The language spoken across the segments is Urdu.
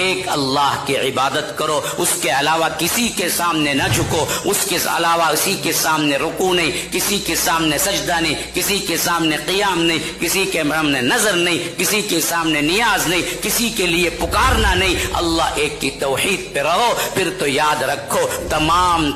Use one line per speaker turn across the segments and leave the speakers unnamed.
ایک اللہ کی عبادت کرو، اس کے علاوہ کسی کے سامنے نہ جھکو، اس کے علاوہ اسی کے سامنے رکوع نہیں، کسی کے سامنے سجدہ نہیں، کسی کے سامنے قیام نہیں، کسی کے سامنے نظر نہیں، کسی کے سامنے نیاز نہیں، کسی کے لیے پکارنا نہیں، اللہ ایک کی توحید پہ رہو۔ پھر تو یاد رکھو تمام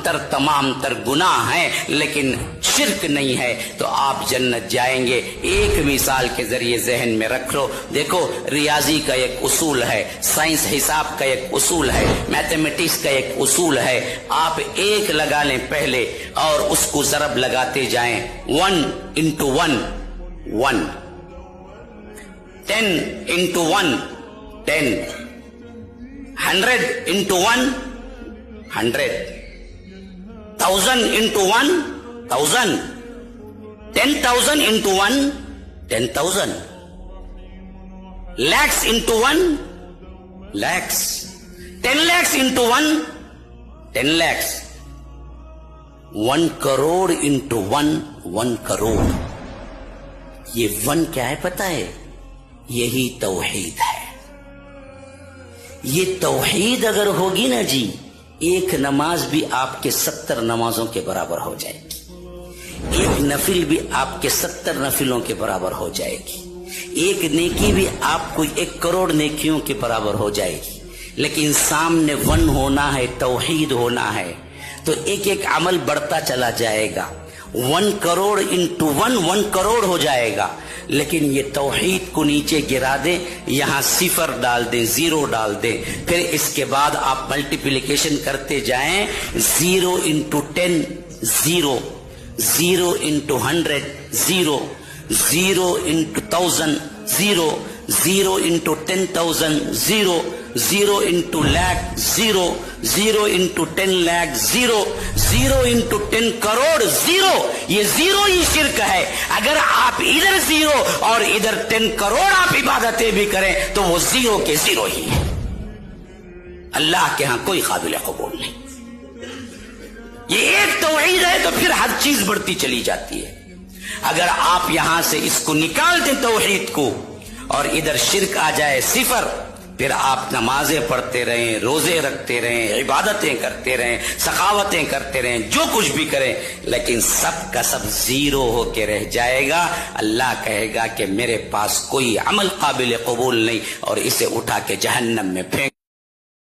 تر گناہ ہیں لیکن شرک نہیں ہے تو آپ جنت جائیں گے۔ ایک مثال کے ذریعے ذہن میں رکھ لو، دیکھو ریاضی کا ایک اصول ہے، سائنس حساب کا ایک اصول ہے، میتھمیٹکس کا ایک اصول ہے، آپ ایک لگا لیں پہلے اور اس کو ضرب لگاتے جائیں، 1 into 1 1، 10 into 1 10، 100 into 1 100، 1000 into 1 1000، 10,000 into 1 10,000، lakhs into 1 lakhs، 10 lakhs into 1 10 lakhs، 1 crore into 1 crore۔ یہ 1 کیا ہے پتا ہے؟ یہی توحید ہے۔ یہ توحید اگر ہوگی نا جی، ایک نماز بھی آپ کے 70 نمازوں کے برابر ہو جائے گی، ایک نفل بھی آپ کے 70 نفلوں کے برابر ہو جائے گی، ایک نیکی بھی آپ کو 1 کروڑ نیکیوں کے برابر ہو جائے گی۔ لیکن سامنے 1 ہونا ہے، توحید ہونا ہے، تو ایک ایک عمل بڑھتا چلا جائے گا، 1 کروڑ into 1 کروڑ ہو جائے گا۔ لیکن یہ توحید کو نیچے گرا دیں، یہاں 0 ڈال دیں، 0 ڈال دیں، پھر اس کے بعد آپ ملٹیپلیکیشن کرتے جائیں، 0 into 10 0، 0 into 100 0، 0 into 1000 0، 0 into 10,000 0، 0 into lakh 0، 0 into 10 lakh 0، 0 into 10 crore 0۔ یہ 0 ہی شرک ہے۔ اگر آپ ادھر 0 اور ادھر 10 کروڑ آپ عبادتیں بھی کریں تو وہ 0 کے 0 ہی ہے، اللہ کے ہاں کوئی قابل قبول نہیں۔ یہ ایک توحید ہے تو پھر ہر چیز بڑھتی چلی جاتی ہے۔ اگر آپ یہاں سے اس کو نکال دیں توحید کو اور ادھر شرک آ جائے 0، پھر آپ نمازیں پڑھتے رہیں، روزے رکھتے رہیں، عبادتیں کرتے رہیں، سخاوتیں کرتے رہیں، جو کچھ بھی کریں، لیکن سب کا سب 0 ہو کے رہ جائے گا۔ اللہ کہے گا کہ میرے پاس کوئی عمل قابل قبول نہیں اور اسے اٹھا کے جہنم میں پھینک